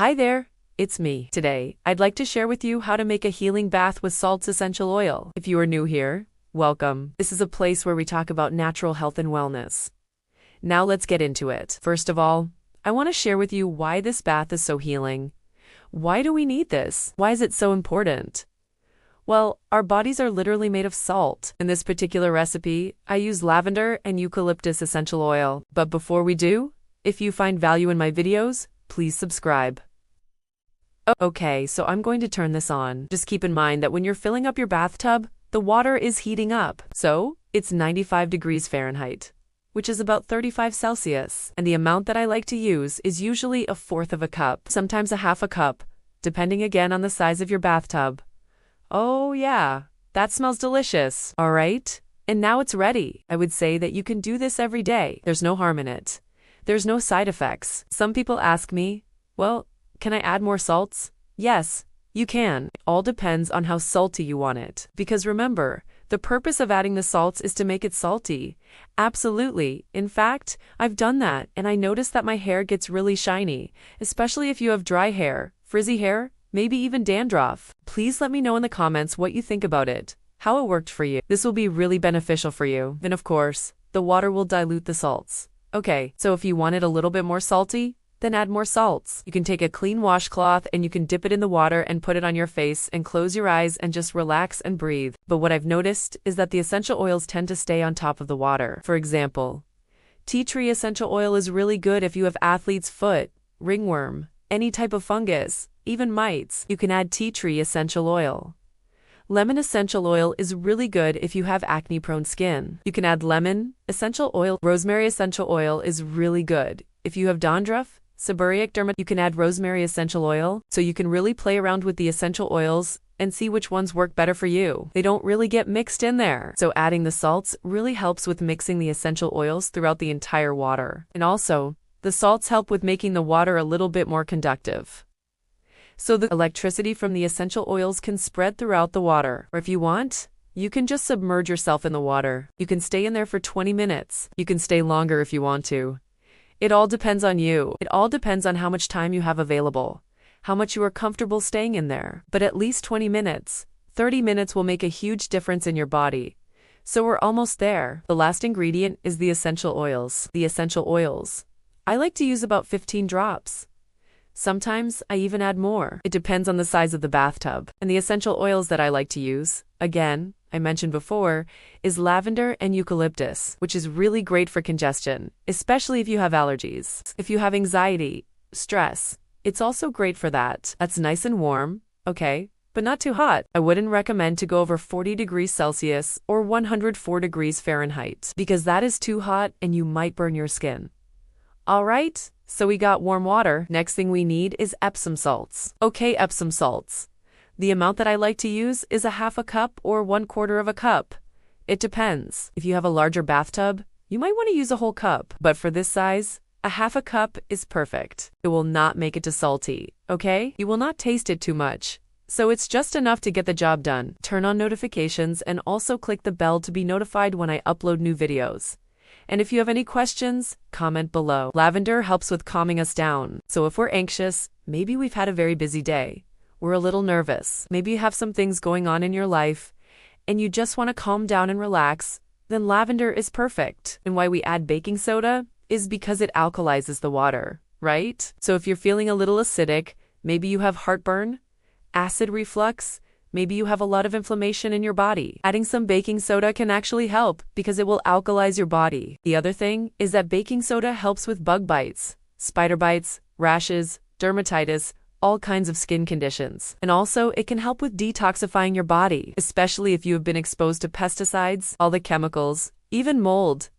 Hi there, it's me. Today, I'd like to share with you how to make a healing bath with salts essential oil. If you are new here, welcome. This is a place where we talk about natural health and wellness. Now let's get into it. First of all, I want to share with you why this bath is so healing. Why do we need this? Why is it so important? Well, our bodies are literally made of salt. In this particular recipe, I use lavender and eucalyptus essential oil. But before we do, if you find value in my videos, please subscribe. Okay, so I'm going to turn this on. Just keep in mind that when you're filling up your bathtub, the water is heating up. So, it's 95 degrees Fahrenheit, which is about 35 Celsius. And the amount that I like to use is usually 1/4 of a cup, sometimes 1/2 a cup, depending again on the size of your bathtub. Oh yeah, that smells delicious. All right, and now it's ready. I would say that you can do this every day. There's no harm in it. There's no side effects. Some people ask me, well, can I add more salts? Yes, you can. It all depends on how salty you want it. Because remember, the purpose of adding the salts is to make it salty. Absolutely. In fact, I've done that, and I noticed that my hair gets really shiny, especially if you have dry hair, frizzy hair, maybe even dandruff. Please let me know in the comments what you think about it, how it worked for you. This will be really beneficial for you. And of course, the water will dilute the salts. Okay, so if you want it a little bit more salty, then add more salts. You can take a clean washcloth and you can dip it in the water and put it on your face and close your eyes and just relax and breathe. But what I've noticed is that the essential oils tend to stay on top of the water. For example, tea tree essential oil is really good if you have athlete's foot, ringworm, any type of fungus, even mites. You can add tea tree essential oil. Lemon essential oil is really good if you have acne-prone skin. You can add lemon essential oil. Rosemary essential oil is really good if you have dandruff, seborrheic dermatitis. You can add rosemary essential oil, so you can really play around with the essential oils and see which ones work better for you. They don't really get mixed in there. So adding the salts really helps with mixing the essential oils throughout the entire water. And also, the salts help with making the water a little bit more conductive, so the electricity from the essential oils can spread throughout the water. Or if you want, you can just submerge yourself in the water. You can stay in there for 20 minutes. You can stay longer if you want to. It all depends on you. It all depends on how much time you have available, how much you are comfortable staying in there. But at least 20 minutes, 30 minutes will make a huge difference in your body. So we're almost there. The last ingredient is the essential oils. The essential oils, I like to use about 15 drops. Sometimes I even add more. It depends on the size of the bathtub. And the essential oils that I like to use, again, I mentioned before, is lavender and eucalyptus, which is really great for congestion, especially if you have allergies. If you have anxiety, stress, it's also great for that. That's nice and warm, okay, but not too hot. I wouldn't recommend to go over 40 degrees Celsius or 104 degrees Fahrenheit, because that is too hot and you might burn your skin. All right, so we got warm water. Next thing we need is Epsom salts. Okay, Epsom salts. The amount that I like to use is 1/2 a cup or 1/4 of a cup. It depends. If you have a larger bathtub, you might want to use a whole cup. But for this size, 1/2 a cup is perfect. It will not make it too salty, okay? You will not taste it too much. So it's just enough to get the job done. Turn on notifications and also click the bell to be notified when I upload new videos. And if you have any questions, comment below. Lavender helps with calming us down. So if we're anxious, maybe we've had a very busy day, we're a little nervous, maybe you have some things going on in your life, and you just want to calm down and relax, then lavender is perfect. And why we add baking soda is because it alkalizes the water, right? So if you're feeling a little acidic, maybe you have heartburn, acid reflux, maybe you have a lot of inflammation in your body, adding some baking soda can actually help because it will alkalize your body. The other thing is that baking soda helps with bug bites, spider bites, rashes, dermatitis, all kinds of skin conditions. And also, it can help with detoxifying your body, especially if you have been exposed to pesticides, all the chemicals, even mold,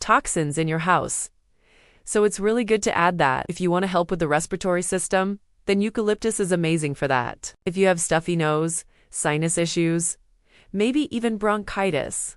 toxins in your house. So it's really good to add that. If you want to help with the respiratory system, then eucalyptus is amazing for that. If you have stuffy nose, sinus issues, maybe even bronchitis,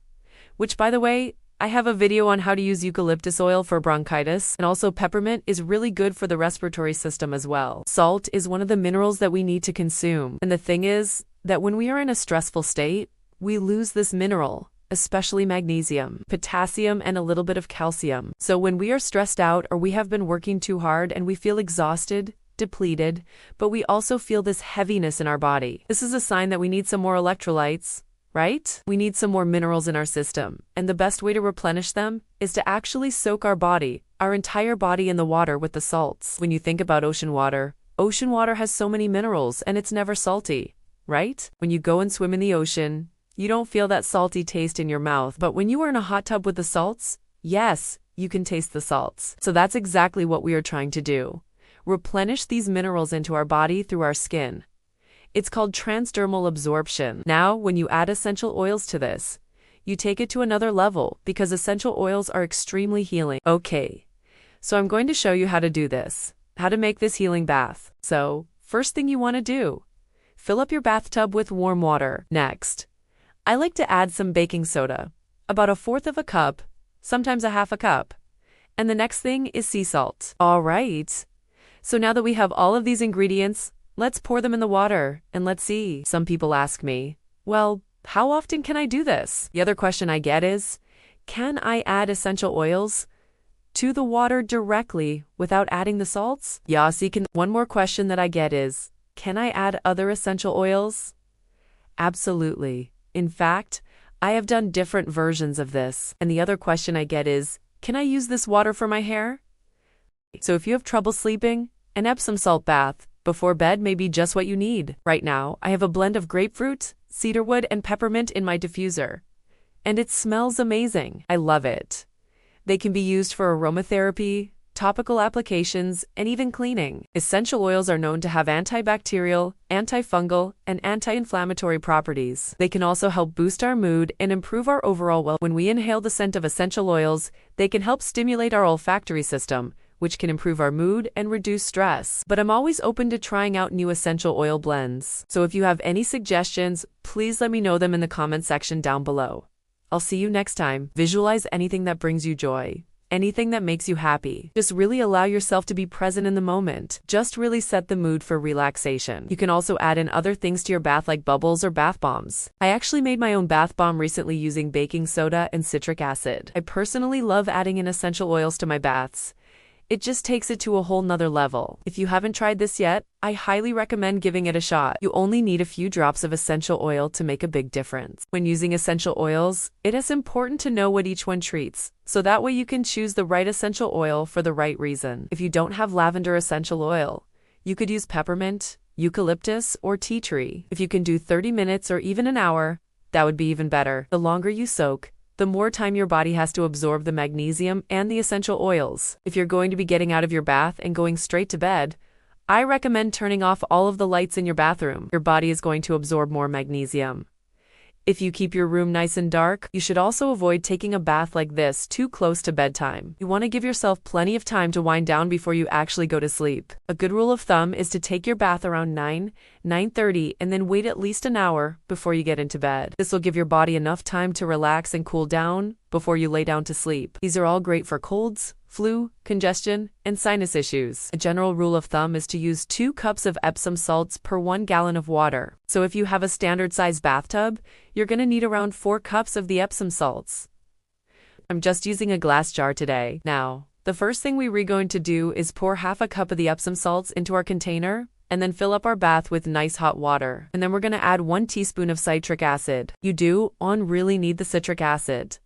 which by the way, I have a video on how to use eucalyptus oil for bronchitis, and also peppermint is really good for the respiratory system as well. Salt is one of the minerals that we need to consume. And the thing is that when we are in a stressful state, we lose this mineral, especially magnesium, potassium, and a little bit of calcium. So when we are stressed out or we have been working too hard and we feel exhausted, depleted, but we also feel this heaviness in our body. This is a sign that we need some more electrolytes, right? We need some more minerals in our system, and the best way to replenish them is to actually soak our entire body in the water with the salts. When you think about ocean water has so many minerals and it's never salty, right? When you go and swim in the ocean, you don't feel that salty taste in your mouth, but when you are in a hot tub with the salts, yes, you can taste the salts. So that's exactly what we are trying to do. Replenish these minerals into our body through our skin. It's called transdermal absorption. Now, when you add essential oils to this, you take it to another level because essential oils are extremely healing. Okay, so I'm going to show you how to do this, how to make this healing bath. So, first thing you want to do, fill up your bathtub with warm water. Next, I like to add some baking soda, about 1/4 cup, sometimes 1/2 cup. And the next thing is sea salt. All right. So now that we have all of these ingredients, let's pour them in the water and let's see. Some people ask me, well, how often can I do this? The other question I get is, can I add essential oils to the water directly without adding the salts? Yes, you can. One more question that I get is, can I add other essential oils? Absolutely. In fact, I have done different versions of this. And the other question I get is, can I use this water for my hair? So if you have trouble sleeping, an Epsom salt bath before bed may be just what you need. Right now, I have a blend of grapefruit, cedarwood, and peppermint in my diffuser. And it smells amazing. I love it. They can be used for aromatherapy, topical applications, and even cleaning. Essential oils are known to have antibacterial, antifungal, and anti-inflammatory properties. They can also help boost our mood and improve our overall well. When we inhale the scent of essential oils, they can help stimulate our olfactory system, which can improve our mood and reduce stress. But I'm always open to trying out new essential oil blends. So if you have any suggestions, please let me know them in the comment section down below. I'll see you next time. Visualize anything that brings you joy. Anything that makes you happy. Just really allow yourself to be present in the moment. Just really set the mood for relaxation. You can also add in other things to your bath like bubbles or bath bombs. I actually made my own bath bomb recently using baking soda and citric acid. I personally love adding in essential oils to my baths. It just takes it to a whole nother level. If you haven't tried this yet, I highly recommend giving it a shot. You only need a few drops of essential oil to make a big difference. When using essential oils, it is important to know what each one treats, so that way you can choose the right essential oil for the right reason. If you don't have lavender essential oil, you could use peppermint, eucalyptus, or tea tree. If you can do 30 minutes or even an hour, that would be even better. The longer you soak, the more time your body has to absorb the magnesium and the essential oils. If you're going to be getting out of your bath and going straight to bed, I recommend turning off all of the lights in your bathroom. Your body is going to absorb more magnesium. If you keep your room nice and dark, you should also avoid taking a bath like this too close to bedtime. You want to give yourself plenty of time to wind down before you actually go to sleep. A good rule of thumb is to take your bath around 9:30 and then wait at least an hour before you get into bed. This will give your body enough time to relax and cool down before you lay down to sleep. These are all great for colds, flu, congestion, and sinus issues. A general rule of thumb is to use 2 cups of Epsom salts per 1 gallon of water. So if you have a standard size bathtub, you're going to need around 4 cups of the Epsom salts. I'm just using a glass jar today. Now, the first thing we're going to do is pour 1/2 cup of the Epsom salts into our container, and then fill up our bath with nice hot water. And then we're going to add 1 teaspoon of citric acid. You do really need the citric acid,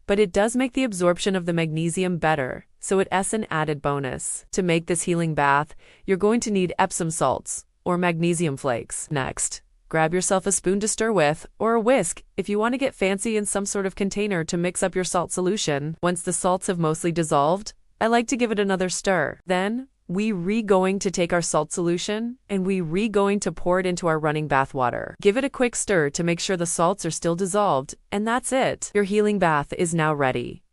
but it does make the absorption of the magnesium better, so it's an added bonus. To make this healing bath, you're going to need Epsom salts, or magnesium flakes. Next, grab yourself a spoon to stir with, or a whisk if you want to get fancy in some sort of container to mix up your salt solution. Once the salts have mostly dissolved, I like to give it another stir. Then, we going to take our salt solution, and we going to pour it into our running bath water. Give it a quick stir to make sure the salts are still dissolved, and that's it. Your healing bath is now ready.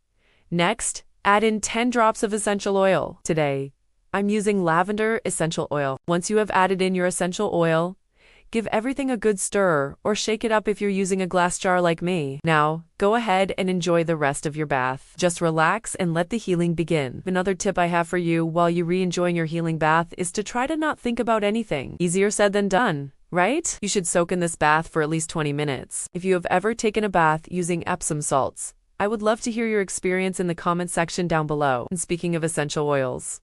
Next, add in 10 drops of essential oil. Today, I'm using lavender essential oil. Once you have added in your essential oil, give everything a good stir, or shake it up if you're using a glass jar like me. Now, go ahead and enjoy the rest of your bath. Just relax and let the healing begin. Another tip I have for you while you're enjoying your healing bath is to try to not think about anything. Easier said than done, right? You should soak in this bath for at least 20 minutes. If you have ever taken a bath using Epsom salts, I would love to hear your experience in the comment section down below. And speaking of essential oils,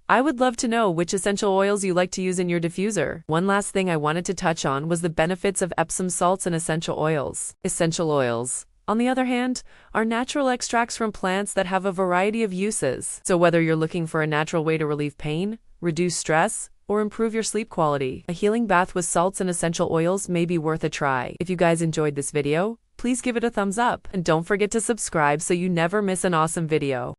I would love to know which essential oils you like to use in your diffuser. One last thing I wanted to touch on was the benefits of Epsom salts and essential oils. Essential oils, on the other hand, are natural extracts from plants that have a variety of uses. So whether you're looking for a natural way to relieve pain, reduce stress, or improve your sleep quality, a healing bath with salts and essential oils may be worth a try. If you guys enjoyed this video, please give it a thumbs up and don't forget to subscribe so you never miss an awesome video.